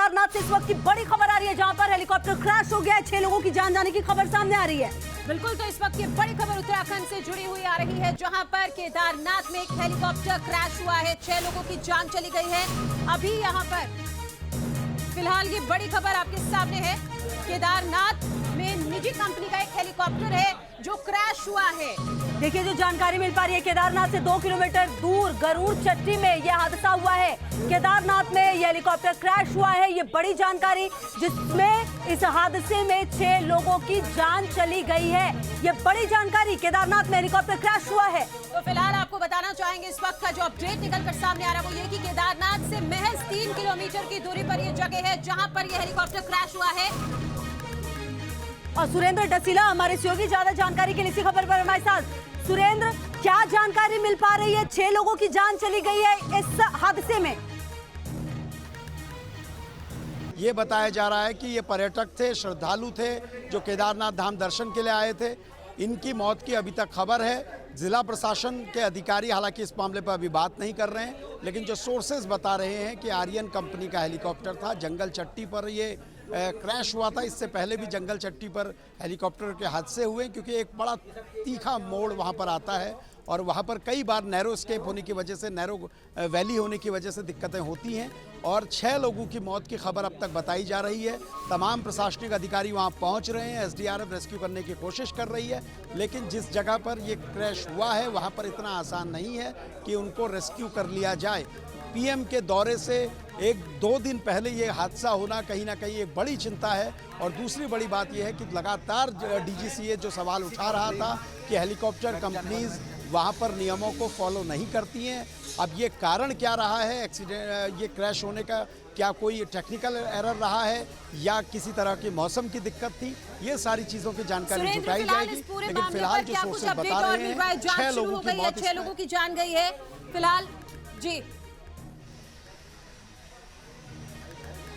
केदारनाथ से इस वक्त की बड़ी खबर आ रही है, जहां पर हेलीकॉप्टर क्रैश हो गया है। 6 लोगों की जान जाने की खबर सामने आ रही है। बिल्कुल, तो इस वक्त की बड़ी खबर उत्तराखंड से जुड़ी हुई आ रही है, जहां पर केदारनाथ में एक हेलीकॉप्टर क्रैश हुआ है। 6 लोगों की जान चली गई है। अभी यहां पर फिलहाल ये बड़ी खबर आपके सामने है। केदारनाथ में निजी कंपनी का एक हेलीकॉप्टर है जो क्रैश हुआ है। देखिए, जो जानकारी मिल पा रही है, केदारनाथ से 2 किलोमीटर दूर गरुड़ चट्टी में यह हादसा हुआ है। केदारनाथ में यह हेलीकॉप्टर क्रैश हुआ है। ये बड़ी जानकारी, जिसमें इस हादसे में 6 लोगों की जान चली गई है। ये बड़ी जानकारी, केदारनाथ में हेलीकॉप्टर क्रैश हुआ है। तो फिलहाल आपको बताना चाहेंगे, इस वक्त का जो अपडेट निकल कर सामने आ रहा है वो ये कि केदारनाथ से महज 3 किलोमीटर की दूरी पर यह जगह है जहां पर यह हेलीकॉप्टर क्रैश हुआ है। और सुरेंद्र डसीला हमारे सहयोगी, ज्यादा जानकारी के लिए इसी खबर पर हमारे साथ। सुरेंद्र, क्या जानकारी मिल पा रही है? 6 लोगों की जान चली गई है इस हादसे में। ये बताया जा रहा है कि ये पर्यटक थे, श्रद्धालु थे जो केदारनाथ धाम दर्शन के लिए आए थे। इनकी मौत की अभी तक खबर है। जिला प्रशासन के अधिकारी हालांकि इस मामले पर अभी बात नहीं कर रहे हैं, लेकिन जो सोर्सेज बता रहे हैं कि आर्यन कंपनी का हेलीकॉप्टर था। जंगल चट्टी पर ये क्रैश हुआ था। इससे पहले भी जंगल चट्टी पर हेलीकॉप्टर के हादसे हुए, क्योंकि एक बड़ा तीखा मोड़ वहाँ पर आता है और वहाँ पर कई बार नैरो स्केप होने की वजह से, नैरो वैली होने की वजह से दिक्कतें होती हैं। और 6 लोगों की मौत की खबर अब तक बताई जा रही है। तमाम प्रशासनिक अधिकारी वहाँ पहुँच रहे हैं। SDRF रेस्क्यू करने की कोशिश कर रही है, लेकिन जिस जगह पर ये क्रैश हुआ है वहाँ पर इतना आसान नहीं है कि उनको रेस्क्यू कर लिया जाए। PM के दौरे से 1-2 दिन पहले ये हादसा होना कहीं ना कहीं एक बड़ी चिंता है। और दूसरी बड़ी बात यह है कि लगातार DGCA जो सवाल उठा रहा था कि हेलीकॉप्टर कंपनीज वहाँ पर नियमों को फॉलो नहीं करती हैं। अब ये कारण क्या रहा है एक्सीडेंट, ये क्रैश होने का? क्या कोई टेक्निकल एरर रहा है या किसी तरह की मौसम की दिक्कत थी? ये सारी चीज़ों की जानकारी जुटाई जाएगी, लेकिन फिलहाल जो सोर्सेज बता रहे हैं 6 लोगों की मौत, 6 लोगों की जान गई है फिलहाल। जी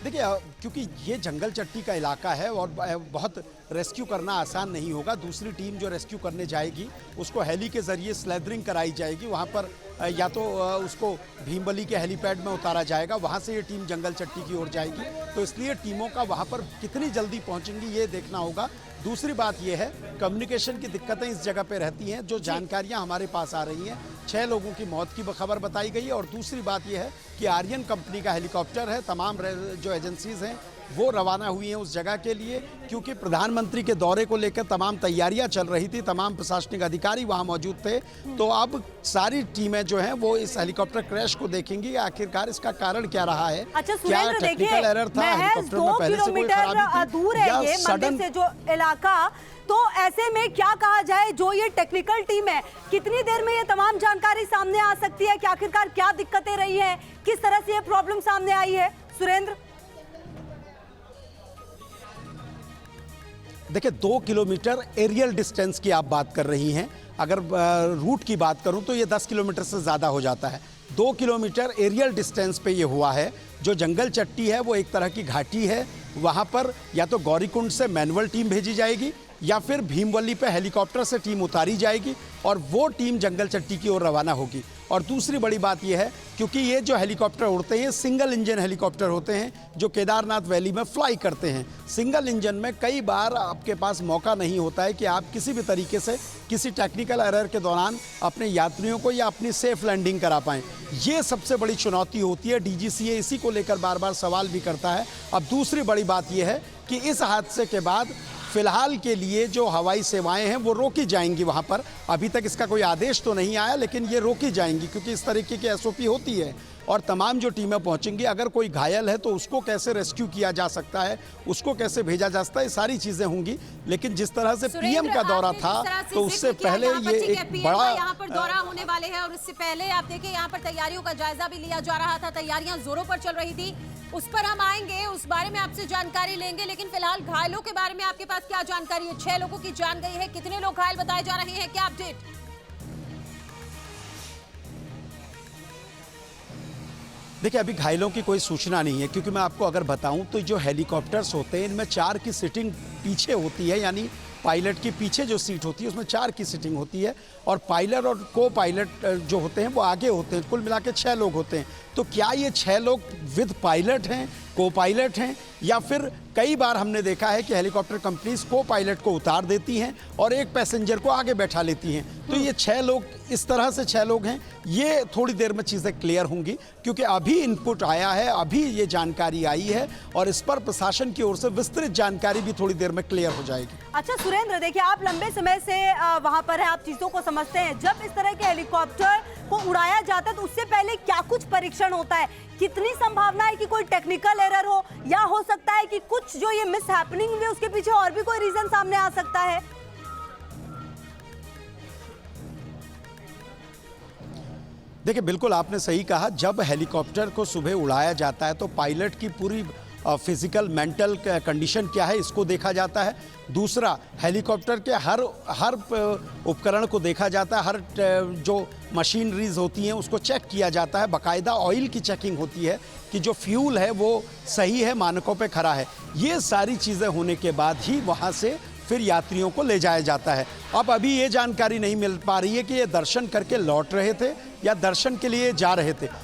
देखिए, क्योंकि ये जंगल चट्टी का इलाका है और बहुत रेस्क्यू करना आसान नहीं होगा। दूसरी टीम जो रेस्क्यू करने जाएगी उसको हेली के ज़रिए स्लैदरिंग कराई जाएगी। वहाँ पर या तो उसको भीमबली के हेलीपैड में उतारा जाएगा, वहाँ से ये टीम जंगल चट्टी की ओर जाएगी। तो इसलिए टीमों का वहाँ पर कितनी जल्दी पहुँचेंगी ये देखना होगा। दूसरी बात यह है, कम्युनिकेशन की दिक्कतें इस जगह पे रहती हैं। जो जानकारियां हमारे पास आ रही हैं, 6 लोगों की मौत की खबर बताई गई है। और दूसरी बात यह है कि आर्यन कंपनी का हेलीकॉप्टर है। तमाम जो एजेंसीज हैं वो रवाना हुई हैं उस जगह के लिए, क्योंकि प्रधानमंत्री के दौरे को लेकर तमाम तैयारियां चल रही थी। तमाम प्रशासनिक अधिकारी वहां मौजूद थे। तो अब सारी टीमें जो हैं वो इस हेलीकॉप्टर क्रैश को देखेंगी, आखिरकार इसका कारण क्या रहा है। अच्छा क्या टेक्निकल एरर था, हेलीकॉप्टर में पहले से कोई खराबी थी, दूर है ये मंदिर से जो इलाका। तो ऐसे में क्या कहा जाए, जो ये टेक्निकल टीम है, कितनी देर में ये तमाम जानकारी सामने आ सकती है कि आखिरकार क्या दिक्कतें रही हैं, किस तरह से ये प्रॉब्लम सामने आई है? सुरेंद्र, देखिए 2 किलोमीटर एरियल डिस्टेंस की आप बात कर रही हैं। अगर रूट की बात करूं तो ये 10 किलोमीटर से ज़्यादा हो जाता है। 2 किलोमीटर एरियल डिस्टेंस पे ये हुआ है। जो जंगल चट्टी है वो एक तरह की घाटी है। वहाँ पर या तो गौरीकुंड से मैनुअल टीम भेजी जाएगी या फिर भीमवली पे हेलीकॉप्टर से टीम उतारी जाएगी और वो टीम जंगल चट्टी की ओर रवाना होगी। और दूसरी बड़ी बात यह है, क्योंकि ये जो हेलीकॉप्टर उड़ते हैं सिंगल इंजन हेलीकॉप्टर होते हैं जो केदारनाथ वैली में फ्लाई करते हैं। सिंगल इंजन में कई बार आपके पास मौका नहीं होता है कि आप किसी भी तरीके से किसी टेक्निकल एरर के दौरान अपने यात्रियों को या अपनी सेफ लैंडिंग करा पाएँ। ये सबसे बड़ी चुनौती होती है। DGCA इसी को लेकर बार बार सवाल भी करता है। अब दूसरी बड़ी बात यह है कि इस हादसे के बाद फिलहाल के लिए जो हवाई सेवाएं हैं वो रोकी जाएंगी। वहाँ पर अभी तक इसका कोई आदेश तो नहीं आया, लेकिन ये रोकी जाएंगी क्योंकि इस तरीके की SOP होती है। और तमाम जो टीमें पहुंचेंगी, अगर कोई घायल है तो उसको कैसे रेस्क्यू किया जा सकता है, उसको कैसे भेजा जा सकता है, ये सारी चीज़ें होंगी। लेकिन जिस तरह से PM का दौरा था तो उससे पहले ये एक बड़ा यहाँ पर दौरा होने वाले हैं। और उससे पहले आप देखिए यहाँ पर तैयारियों का जायजा भी लिया जा रहा था। तैयारियां जोरों पर चल रही थी, उस पर हम आएंगे, उस बारे में आपसे जानकारी लेंगे। लेकिन फिलहाल घायलों के बारे में आपके पास क्या जानकारी है? 6 लोगों की जान गई है, कितने लोग घायल बताए जा रहे हैं, क्या अपडेट? देखिए, अभी घायलों की कोई सूचना नहीं है, क्योंकि मैं आपको अगर बताऊं तो जो हेलीकॉप्टर्स होते हैं इनमें 4 की सीटिंग पीछे होती है, यानी पायलट के पीछे जो सीट होती है उसमें 4 की सीटिंग होती है और पायलट और को पायलट जो होते हैं वो आगे होते हैं। कुल मिला के 6 लोग होते हैं। तो क्या ये 6 लोग विद पायलट हैं, को पायलट हैं, या फिर कई बार हमने देखा है कि हेलीकॉप्टर कंपनीज को पायलट को उतार देती हैं और एक पैसेंजर को आगे बैठा लेती हैं। तो ये 6 लोग, इस तरह से 6 लोग हैं। ये थोड़ी देर में चीज़ें क्लियर होंगी, क्योंकि अभी इनपुट आया है, अभी ये जानकारी आई है और इस पर प्रशासन की ओर से विस्तृत जानकारी भी थोड़ी देर में क्लियर हो जाएगी। अच्छा सुरेंद्र, देखिए आप लंबे समय से वहां पर हैं, आप चीजों को समझते हैं। जब इस तरह के हेलीकॉप्टर को उड़ाया जाता है तो उससे पहले क्या कुछ परीक्षण होता है? कितनी संभावना है कि कोई टेक्निकल एरर हो, या हो सकता है कि कुछ जो ये मिस हैपनिंग हुई उसके पीछे और भी कोई रीजन सामने आ सकता है? देखिए, बिल्कुल आपने सही कहा। जब हेलीकॉप्टर को सुबह उड़ाया जाता है तो पायलट की पूरी फिजिकल मेंटल कंडीशन क्या है इसको देखा जाता है। दूसरा, हेलीकॉप्टर के हर उपकरण को देखा जाता है, हर जो मशीनरीज होती हैं उसको चेक किया जाता है। बाकायदा ऑयल की चेकिंग होती है कि जो फ्यूल है वो सही है, मानकों पे खरा है। ये सारी चीज़ें होने के बाद ही वहाँ से फिर यात्रियों को ले जाया जाता है। अब अभी ये जानकारी नहीं मिल पा रही है कि ये दर्शन करके लौट रहे थे या दर्शन के लिए जा रहे थे।